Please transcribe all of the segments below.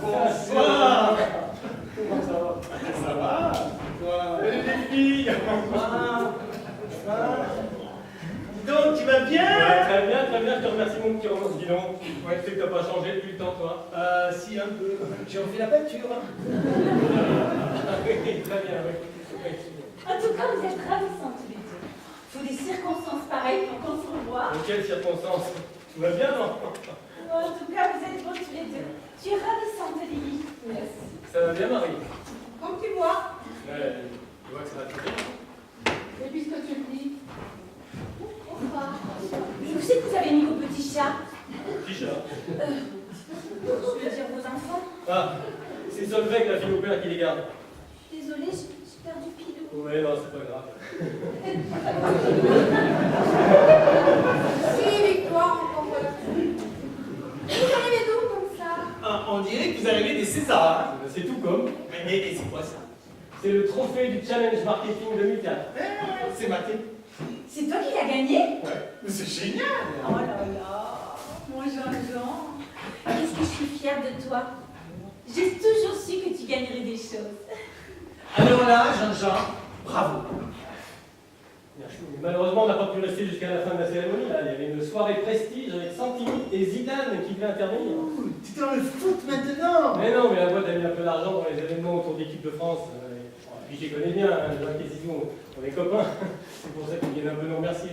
Bonsoir. Comment ça va? Ça va? Toi? Les filles. Dis donc, tu vas bien? Ouais, très bien, je te remercie mon petit Romain. Dis donc, ouais, tu sais que t'as pas changé depuis le temps, toi. Si, un peu. J'ai refait la peinture. Oui, très bien, oui. En tout cas, vous êtes ravissants tous les deux. Il faut des circonstances pareilles pour qu'on se revoie. Dans quelles circonstances? Tout va bien, non? En tout cas, vous êtes beaux tous les deux. Tu es ravissante, Lily. Merci. Ça va bien, Marie? Comme tu vois. Tu vois que ça va très bien. Et puisque tu le dis. Bonsoir. Je sais que vous avez mis vos petits chats. Petit chat. Je veux dire vos enfants. Ah, c'est Solveig, la fille au père, qui les garde. Désolée, j'ai perdu Pilou. Ouais, non, c'est pas grave. Si, Victoire, encore voilà. Vous arrivez d'où comme ça? Ah, on dirait que vous arrivez des Césars. C'est tout comme. Mais c'est quoi ça? C'est le trophée du Challenge Marketing 2004. C'est maté. C'est toi qui l'as gagné? Ouais. Mais c'est génial. Oh là là, mon Jean-Jean. Qu'est-ce que je suis fière de toi. J'ai toujours su que tu gagnerais des choses. Alors là, Jean-Jean, bravo. Merci. Malheureusement, on n'a pas pu rester jusqu'à la fin de la cérémonie. Là. Il y avait une soirée prestige avec Santini et Zidane qui devaient intervenir. Tu es dans le foot maintenant. Mais non, mais la boîte a mis un peu d'argent dans les événements autour de l'équipe de France. Puis je les connais bien, hein, Jacques et Zizou, on est copains. C'est pour ça qu'ils viennent un peu nous remercier.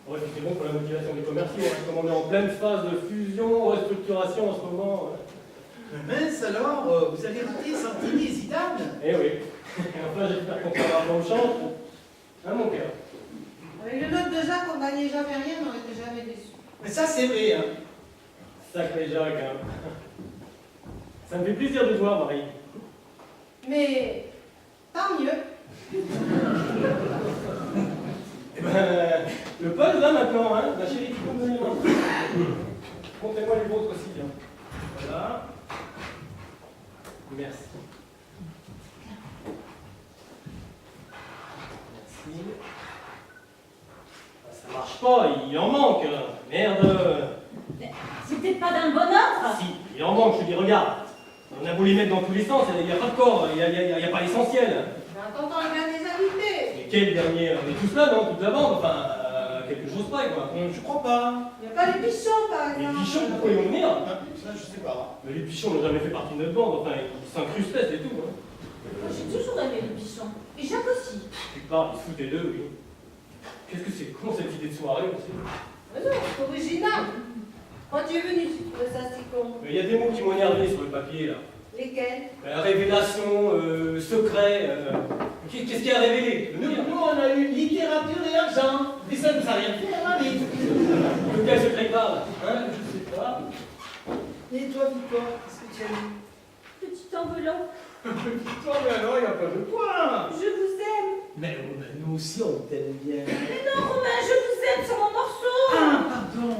Ouais, c'est bon pour la motivation des commerciaux. Hein. Comme on est en pleine phase de fusion, restructuration en ce moment. Mais mince alors, vous avez raté Santini et Zidane. Eh oui. Et enfin, j'espère qu'on fera un bon change. Hein, mon cœur. Avec le note de Jacques, on gagnait jamais rien, on n'était jamais déçus. Mais ça, c'est vrai, hein. Sacré Jacques, hein. Ça me fait plaisir de te voir, Marie. Mais tant mieux. Eh ben, le puzzle là maintenant, hein. Ma chérie, tu peux me donner les mains. Montrez-moi les vôtres aussi, hein. Voilà. Merci. Merci. Ah, ça marche pas, il en manque. Merde. C'est peut-être pas d'un bon ordre. Si, il en manque, je te dis, regarde. On a beau les mettre dans tous les sens, il n'y a pas de corps, il n'y a pas l'essentiel. Mais en attendant le bien des invités. Mais quel dernier? On est tous là, non? Toute la bande, enfin, quelque chose près, quoi. Je crois pas. Il n'y a pas les pichons, par Les exemple. pichons, pourquoi ils vont venir? Ça, je sais pas. Mais les pichons n'ont jamais fait partie de notre bande, enfin, ils s'incrustaient, c'est tout. Hein. Moi, j'ai toujours aimé les pichons. Et Jacques aussi. Tu parles, ils se foutaient d'eux, oui. Qu'est-ce que c'est con cette idée de soirée aussi? Mais non, c'est original. Quand tu es venu, tu trouvais ça si con. Mais il y a des mots qui m'ont énervé sur le papier, là. Lesquels? Révélation, secret, qu'est-ce qui a révélé? Nous, on a eu littérature et argent. Mais ça ne nous a rien fait, hein, mais... De quel secret il parle? Hein? Je sais pas. Et toi, Victoire, qu'est-ce que tu as eu? Petite enveloppe. Victoire, mais alors, il n'y a pas de quoi. Je vous aime. Mais nous aussi, on t'aime bien. Mais non, Romain, je vous aime sur mon morceau. Ah, pardon.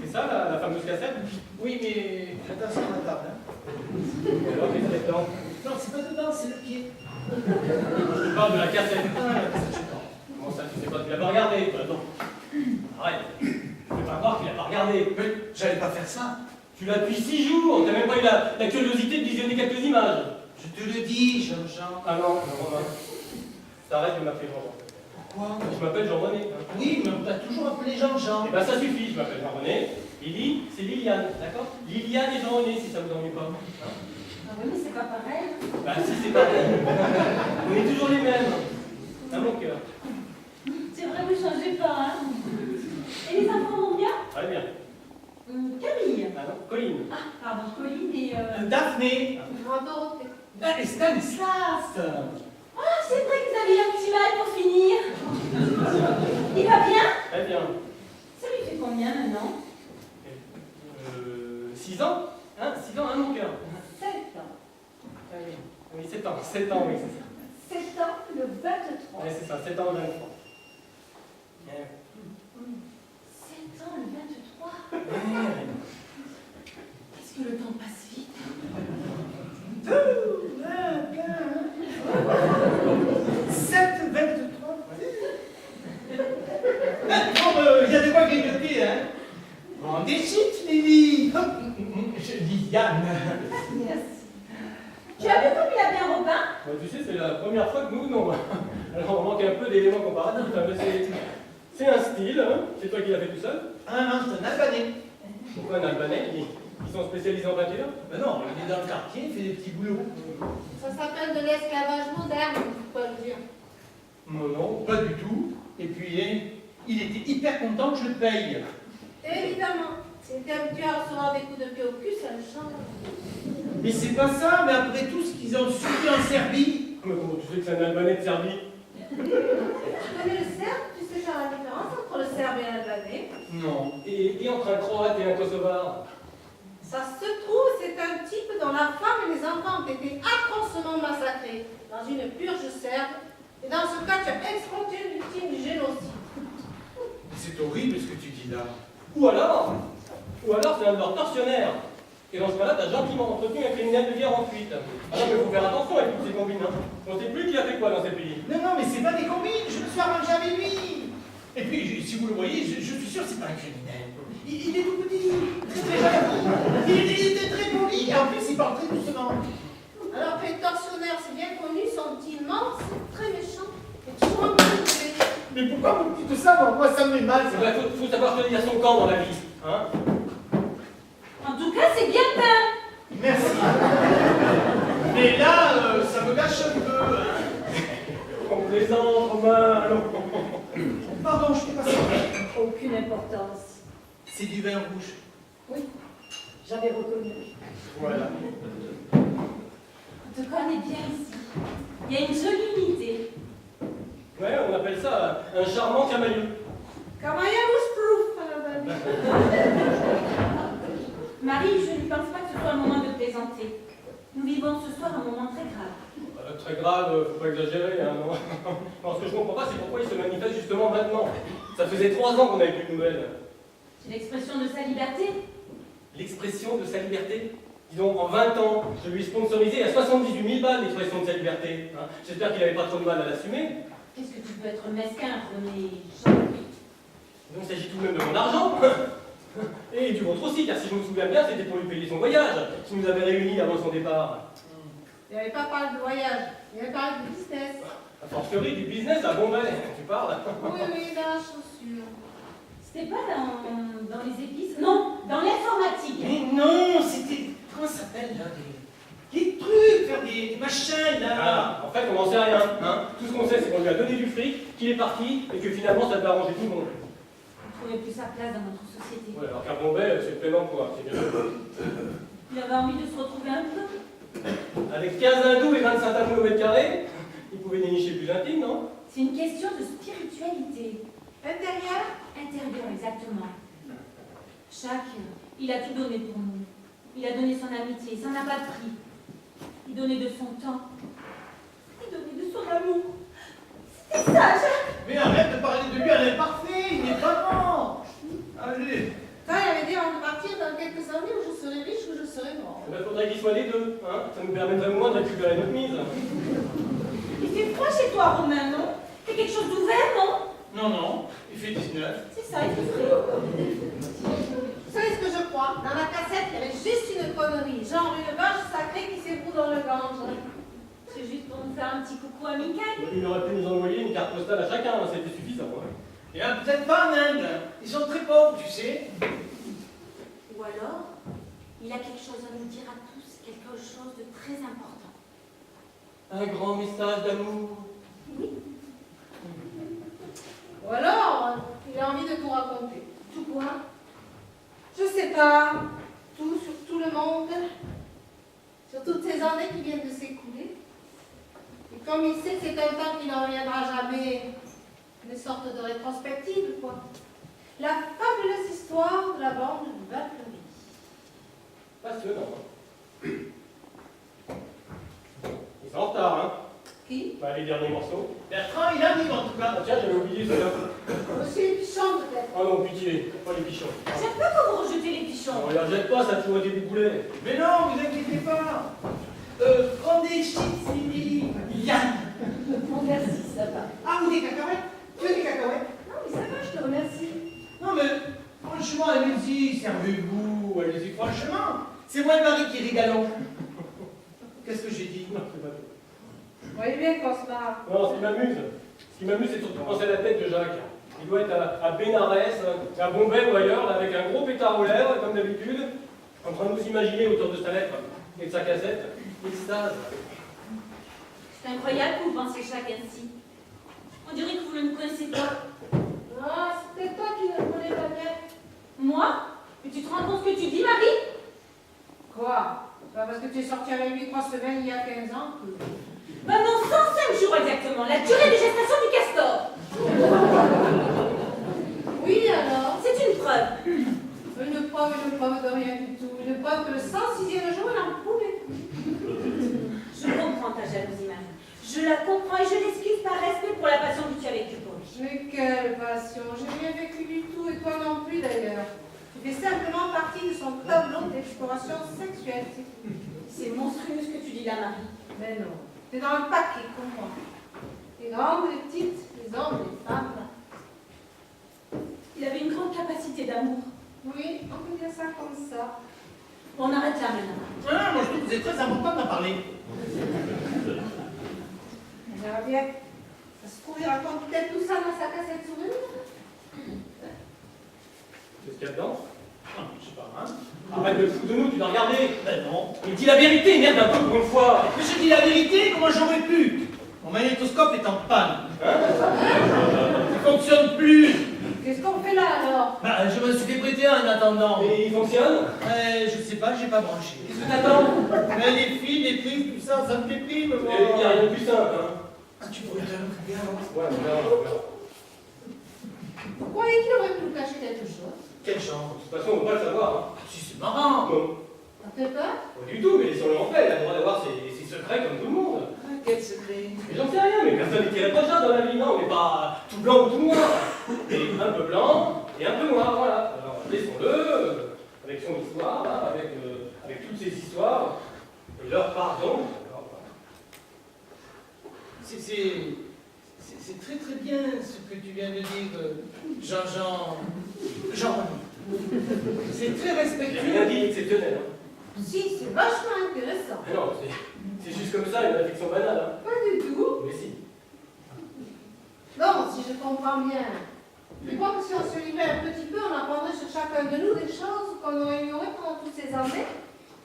C'est ça, la fameuse cassette? Oui, mais attention à la table, hein. Alors, qu'est-ce qu'il y a dedans? Non, c'est pas dedans, c'est le pied. Je parle de la cassette. Ah, la cassette, je sais pas. Comment ça, tu sais pas, tu l'as pas regardé? Non. Arrête. Je vais pas croire qu'il a pas regardé. Mais j'allais pas faire ça. Tu l'as depuis 6 jours, t'as même pas eu la curiosité de visionner quelques images. Je te le dis, Jean-Jean. Ah non, Romain. T'arrêtes de m'appeler Jean-Jean. Pourquoi? Je m'appelle Jean-René. Oui, mais on t'a toujours appelé Jean-Jean. Eh ben ça suffit, je m'appelle Jean-René. Lily, c'est Liliane, d'accord? Liliane et Jean-René, si ça vous ennuie pas. Hein? Ah oui, mais c'est pas pareil. Bah si, c'est pareil. On est toujours les mêmes. À mon cœur. C'est vrai, vous changez pas, hein. Et les enfants vont bien? Très bien. Camille. Ah non, Colline. Ah, pardon, Colline et... Daphné. Bravo. Ah, et Stanislas. Ah, c'est vrai que vous avez un petit mal pour finir. Il va bien? Très bien. Ça lui fait combien maintenant? 6 ans? Hein? 6 ans, hein, mon cœur? 7 ans. Ah oui. Oui, 7 ans. 7 ans, oui, c'est ça. 7 ans, le 23. Oui, c'est ça, 7 ans, 23. 7 ans, le 23. Ouais. Est-ce que le temps passe vite? 7, 23. Bon, il y a de quoi grignoter, hein. Bon, des chips, Lily. Je dis Yann. Merci. Tu as vu comme il a bien Robin? Tu sais, c'est la première fois que nous, non. Alors on manque un peu d'éléments comparatifs, hein, mais c'est un style, hein. C'est toi qui l'as fait tout seul. Ah non, c'est un Albanais. Pourquoi un Albanais qui sont spécialisés en peinture? Ben non, il est dans le quartier, il fait des petits boulots. Ça s'appelle de l'esclavage moderne, faut pas le dire. Non, non. Pas du tout. Et puis, hein, il était hyper content que je le paye. Évidemment. Si t'es habitué à recevoir des coups de pied au cul, ça le change. Mais c'est pas ça, mais après tout ce qu'ils ont subi en Serbie. Mais comment tu sais que c'est un Albanais de Serbie? Tu connais le serbe? Tu sais faire la différence entre le serbe et l'albanais? Non. Et entre un Croate et un Kosovar? Ça se trouve, c'est un type dont la femme et les enfants ont été atrocement massacrés dans une purge serbe. Et dans ce cas, tu as exploité une victime du génocide. C'est horrible ce que tu dis là. Ou alors c'est un de leurs tortionnaires. Et dans ce cas-là, t'as gentiment entretenu un criminel de guerre en fuite. Ah non, mais faut faire attention avec toutes ces combines, hein. On sait plus qui a fait quoi dans ces pays. Non, non, mais c'est pas des combines, je me suis arrangé avec lui. Et puis, si vous le voyez, je suis sûr que c'est pas un criminel. Il est tout petit, très gentil. Il était très poli, et en plus il parle très doucement. Alors que les tortionnaires, c'est bien connu, sont immenses, très méchants et toujours en train de tuer. Mais pourquoi vous dites ça? Moi, ça me met mal. Eh ben, faut savoir choisir son camp dans la vie, hein. En tout cas, c'est bien peint. Merci. Mais là, ça me gâche un peu. On plaisante, Romain, allons. Pardon, je t'ai pas sorti. Aucune importance. C'est du vin rouge. Oui, j'avais reconnu. Voilà. En tout cas, on est bien ici. Il y a une jolie unité. Ouais, on appelle ça un charmant camailleux. Camailleux proof à l'albanais. Marie, je ne pense pas que ce soit un moment de plaisanter. Nous vivons ce soir un moment très grave. Très grave, faut pas exagérer, hein, non. Non, ce que je comprends pas, c'est pourquoi il se manifeste justement maintenant. Ça faisait 3 ans qu'on n'avait plus de nouvelles. C'est l'expression de sa liberté. L'expression de sa liberté. Disons, en 20 ans, je lui ai sponsorisé à 78 000 balles l'expression de sa liberté. Hein. J'espère qu'il n'avait pas trop de mal à l'assumer. Qu'est-ce que tu peux être mesquin, René? Donc il s'agit tout de même de mon argent. Et du vôtre aussi, car si je me souviens bien, c'était pour lui payer son voyage, qui nous avait réunis avant son départ. Il n'avait pas parlé de voyage, il avait parlé de business. A fortiori du business à Bombay, tu parles. Oui, oui, dans la chaussure. C'était pas dans les épices? Non, dans l'informatique. Mais non, c'était. Comment ça s'appelle là? Des trucs, faire des machins là. Ah, en fait, on n'en sait rien. Hein. Tout ce qu'on sait, c'est qu'on lui a donné du fric, qu'il est parti, et que finalement, ça peut arranger tout le monde. Il ne trouvait plus sa place dans notre société. Ouais, alors qu'à Bombay, c'est le plein emploi, c'est bien. Il avait envie de se retrouver un peu. Avec 15 hindous et 25 tamouls au mètre carré, il pouvait dénicher plus intime, non? C'est une question de spiritualité. Intérieur? Intérieure, exactement. Il a tout donné pour nous. Il a donné son amitié, il s'en a pas de prix. Il donnait de son temps. Il donnait de son amour. C'était ça, Jacques. Mais arrête de parler de lui à l'imparfait, il n'est pas mort. Allez. Ça, il avait dit avant de partir dans quelques années où je serai riche ou je serai mort. Il faudrait qu'il soit les deux, hein. Ça nous permettrait au moins de récupérer notre mise. Il fait froid chez toi, Romain, non? C'est quelque chose d'ouvert, non? Non, non, il fait 19. C'est ça, il fait frais. Vous savez ce que je crois? Dans la cassette, il y avait juste une connerie, genre une vache sacrée qui s'éboule dans le Gange. C'est juste pour nous faire un petit coucou amical. Il aurait pu nous envoyer une carte postale à chacun, hein. C'était suffisant. Hein. Et là, peut-être pas en Inde. Ils sont très pauvres, tu sais. Ou alors, il a quelque chose à nous dire à tous, quelque chose de très important. Un grand message d'amour. Ou alors, il a envie de tout raconter. Tout quoi? Je sais pas. Tout sur tout le monde. Sur toutes ces années qui viennent de s'écouler. Et comme il sait que c'est un temps qui n'en reviendra jamais, une sorte de rétrospective, quoi. La fabuleuse histoire de la bande de Valkyrie. Passionnant. Hein. Ils sont en retard, hein. Qui? Bah, les derniers morceaux. Bertrand, il arrive en tout cas. Ah, tiens, j'avais oublié celui-là. Aussi les pichons, peut-être. Oh non, pitié, pas les pichons. J'aime pas quand vous rejetez les pichons. On les rejette pas, ça a toujours été des boulets. Mais non, vous inquiétez pas. Prenez chips, Lily. Yann. Bon, merci, ça va. Ah, ou des cacahuètes. Tu veux des cacahuètes? Non, mais ça va, je te remercie. Non, mais franchement, allez-y, servez-vous. Allez-y, franchement. C'est moi le mari qui rit galant. Qu'est-ce que j'ai dit? Non, c'est pas tout. Voyez bien, Cosma. Non, ce qui m'amuse, c'est surtout penser à la tête de Jacques. Il doit être à Bénarès, à Bombay ou ailleurs, là, avec un gros pétard aux lèvres, comme d'habitude, en train de nous imaginer autour de sa lettre et de sa cassette. Extase. C'est incroyable que vous pensiez chacun ainsi. On dirait que vous ne me connaissez pas. Ah, c'est peut-être toi qui ne le connais pas bien. Moi? Mais tu te rends compte ce que tu dis, Marie? Quoi? C'est pas parce que tu es sorti avec lui 3 semaines il y a 15 ans que... Ben non, 105 jours exactement, la durée de gestation du castor. Oui, alors? C'est une preuve. Une preuve de rien du tout. Une preuve que le 106e jour, il en pouvait plus. Je comprends ta jalousie, Marie. Je la comprends et je l'excuse par respect pour la passion que tu as vécue pour lui. Mais quelle passion! J'ai rien vécu du tout, et toi non plus d'ailleurs. Tu fais simplement partie de son tableau d'exploration sexuelle, c'est tout. C'est monstrueux ce que tu dis là, Marie. Mais non, t'es dans le paquet comme moi. Les grandes, les petites, les hommes, les femmes. Il avait une grande capacité d'amour. Oui, on peut dire ça comme ça. On arrête là maintenant. Ah, moi je trouve que c'est très important d'en parler. On verra bien. Ça se trouve, il raconte peut-être tout ça dans sa cassette souvenir. C'est ce qu'il y a dedans. Ah, je sais pas, hein. Arrête de te foutre de nous, tu dois regarder. Ben non. Il dit la vérité, merde un peu pour une fois. Mais je dis la vérité, comment j'aurais pu? Mon magnétoscope est en panne. Il fonctionne plus. Qu'est-ce qu'on fait là alors? Bah, je me suis fait prêter un en attendant. Et il fonctionne? Je sais pas, j'ai pas branché. Qu'est-ce que t'attends? Mais les fils, les prises, tout ça, ça me déprime, moi. Il n'y a rien de plus simple, hein. Ah, tu pourrais te l'occuper alors? Ouais, on verra, on verra. Vous croyez qu'il aurait pu nous cacher quelque chose? Quelle chance. De toute façon, on ne peut pas le savoir, hein. Ah, si, c'est marrant. Non, T'as fait peur? pas du tout, mais laissons-le en paix, il a le droit d'avoir ses secrets comme tout le monde. Ah, quel secret. Mais j'en sais rien, mais personne n'est irréprochable dans la vie, non, on n'est pas tout blanc ou tout noir. Et un peu blanc et un peu noir, voilà. Alors laissons-le, avec son histoire, là, avec toutes ses histoires, et leur pardon. Alors, C'est très très bien ce que tu viens de dire, Jean. C'est très j'ai rien respectueux. dit exceptionnel, hein. Si, c'est vachement intéressant. Mais non, c'est juste comme ça, une réflexion banale, hein. Pas du tout. Mais si. Non, si je comprends bien. Je crois que si on se livrait un petit peu, on apprendrait sur chacun de nous des choses qu'on aurait ignorées pendant toutes ces années.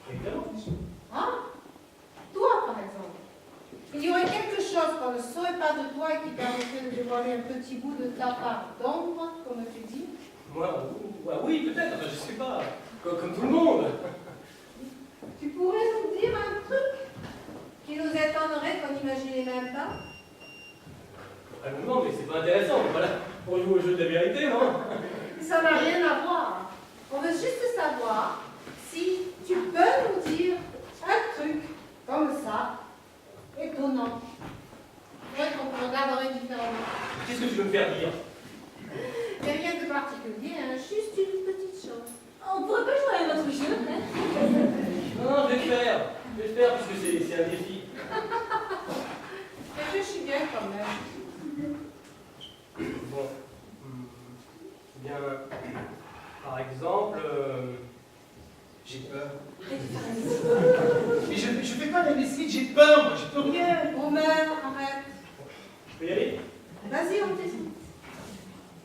Évidemment. Hein? Toi, par exemple. Il y aurait quelque chose qu'on ne saurait pas de toi et qui permettrait de dévoiler un petit bout de ta part d'ombre, comme tu dis. Moi, oui, peut-être, enfin, je sais pas, comme tout le monde. Tu pourrais nous dire un truc qui nous étonnerait qu'on n'imaginait même pas? Non, mais c'est pas intéressant, voilà, pour jouer au jeu de la vérité, non? Ça n'a rien à voir. On veut juste savoir si tu peux nous dire un truc comme ça, étonnant. Ouais, qu'on regarderait différemment. Qu'est-ce que tu veux me faire dire? Il n'y a rien de particulier, hein, juste une petite chose. On pourrait pas jouer à un autre jeu, hein? Non, je vais le faire, puisque c'est un défi. Réfléchis bien quand même. Bon, bien, par exemple, J'ai peur. Arrête de faire un Mais je fais pas l'imbécile, j'ai peur, moi, je peux rien. Romain, arrête. je peux y aller? Vas-y, on t'écoute.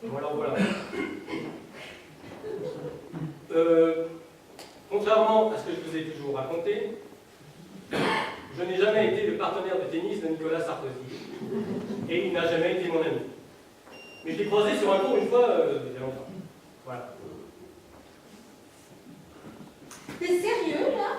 Bon, alors voilà. Contrairement à ce que je vous ai toujours raconté, je n'ai jamais été le partenaire de tennis de Nicolas Sarkozy. Et il n'a jamais été mon ami. Mais je l'ai croisé sur un cours une fois, il y a longtemps. Voilà. T'es sérieux là?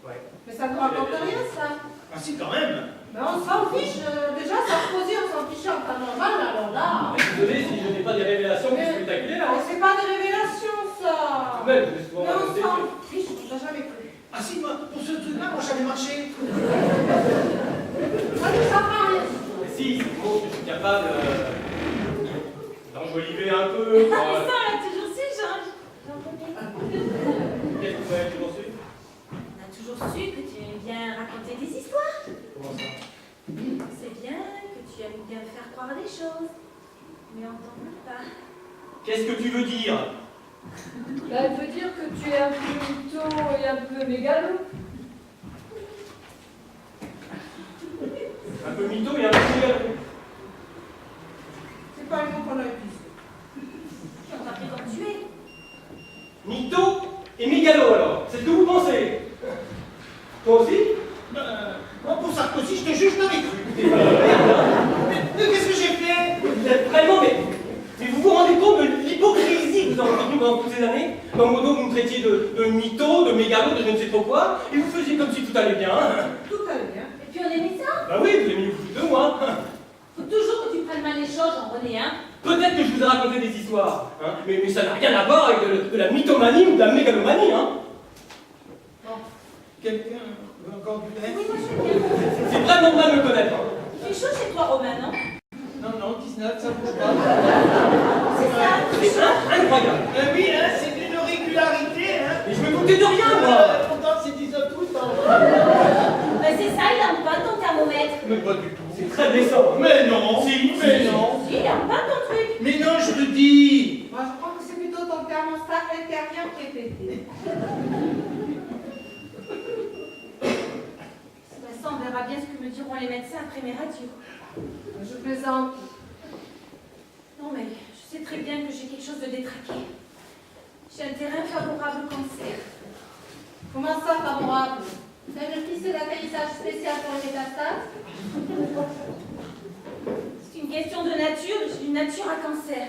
Ouais. Mais ça ne raconte rien ça. Ah si, quand même. Mais on s'en fiche. Déjà, Sarkozy, on s'en fichait en temps normal, alors là. Désolé si je n'ai pas des révélations plus spectaculaires. Mais c'est pas des révélations ça. Tout de même, je vais souvent Mais on raconter s'en que- fiche, on t'a jamais cru. Ah si, moi, pour ce truc-là, moi, j'avais marché. Ça nous apprend rien. Mais si, ça montre que je suis capable d'enjoliver un peu. Ah, mais ça, on l'a toujours su, j'en connais. Qu'est-ce que vous avez toujours su? On a toujours su que tu aimais bien raconter des histoires. Comment ça? C'est bien que tu aimes bien faire croire des choses. Mais on t'en veut pas. Qu'est-ce que tu veux dire? Bah, elle veut dire que tu es un peu mytho et un peu mégalo. Un peu mytho et un peu mégalo. C'est pas le mot qu'on a utilisé. On t'a pris comme tu es. Mytho et mégalo alors, c'est ce que vous pensez. Toi aussi? Moi, pour Sarkozy, je te juge, je t'aurais cru. Mais qu'est-ce que j'ai fait? Vous êtes vraiment, mais vous vous rendez compte de l'hypocrisie que vous avez entretenue pendant toutes ces années? Dans mon dos, vous me traitiez de mytho, de mégalo, de je ne sais trop quoi, et vous faisiez comme si tout allait bien. Tout allait bien. Et puis on aimait ça. Bah oui, vous avez mis vous foutre de moi. Faut toujours que tu prennes mal les choses, Jean-René, hein. Peut-être que je vous ai raconté des histoires, hein, mais ça n'a rien à voir avec de la mythomanie ou de la mégalomanie, hein. Quelqu'un veut encore du lait? Oui, moi je veux bien. C'est vraiment mal me connaître. Hein. Il fait chaud chez toi, Romain, non? Non, 19, ça bouge pas. C'est ça. C'est incroyable. Oui, hein, c'est d'une régularité, hein. Mais je me doutais de rien, moi. Pourtant, c'est 19 tout le temps. Bah c'est ça, il aime pas ton thermomètre. Mais pas du tout. C'est très blessant. Mais non, Si, mais si. non. Si, il aime pas ton truc. Mais non, je te dis. Moi, je crois que c'est plutôt ton thermostat intérieur qui est pété. Ça, on verra bien ce que me diront les médecins après mes radios. Je plaisante. Non, mais je sais très bien que j'ai quelque chose de détraqué. J'ai un terrain favorable au cancer. Comment ça, favorable? C'est une piste d'atterrissage spécial pour les métastases? C'est une question de nature, j'ai une nature à cancer.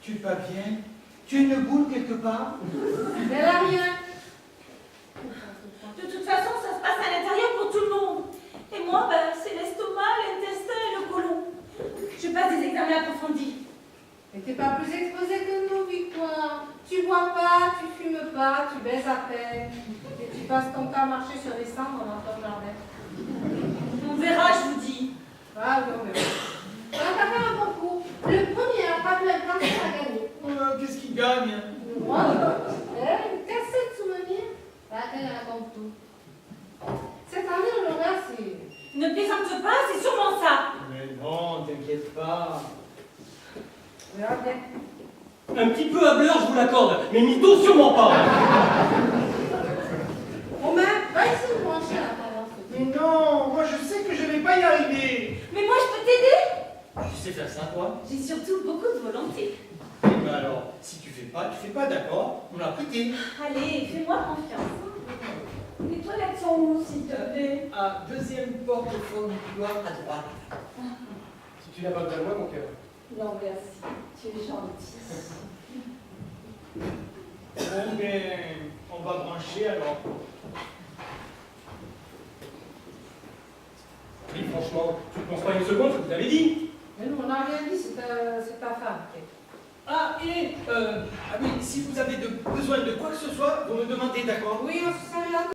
Tu es pas bien? Tu as une boule quelque part? Mais elle a rien. De toute façon, ça se passe à l'intérieur pour tout le monde. Et moi, ben, c'est l'estomac, l'intestin et le côlon. Je passe des examens approfondis. Mais t'es pas plus exposé que nous, Victoire. Tu bois pas, tu fumes pas, tu baises à peine. Et tu passes ton temps à marcher sur les cendres dans ton jardin. On verra, je vous dis. Ah, oui, on verra. On va faire un concours. Le premier à pas plein cancer a gagné. Qu'est-ce qu'il gagne? Moi, une cassette de souvenirs. Bah, elle raconte tout. Cette année, le lauréat, c'est... Ne plaisante pas, c'est sûrement ça. Mais non, t'inquiète pas. On verra bien. Un petit peu hableur, je vous l'accorde, mais mytho, sûrement pas. Romain, va ici me brancher à la tendance. Mais non, moi je sais que je vais pas y arriver. Mais moi, je peux t'aider. Tu sais faire ça, toi? J'ai surtout beaucoup de volonté. Eh ben alors, si tu fais pas, d'accord, on l'a prêté. Allez, fais-moi confiance. Et toi, l'action où, s'il te plaît? À deuxième porte au fond du couloir à droite. Si tu n'as pas besoin de moi, mon cœur. Non, merci. Tu es gentil. Bon ben, on va brancher alors. Oui, franchement, tu ne penses pas une seconde, je vous l'avais dit. Mais nous, on n'a rien dit, c'est ta femme. Ah, et, ah oui, si vous avez besoin de quoi que ce soit, vous me demandez, d'accord? Oui, on se salue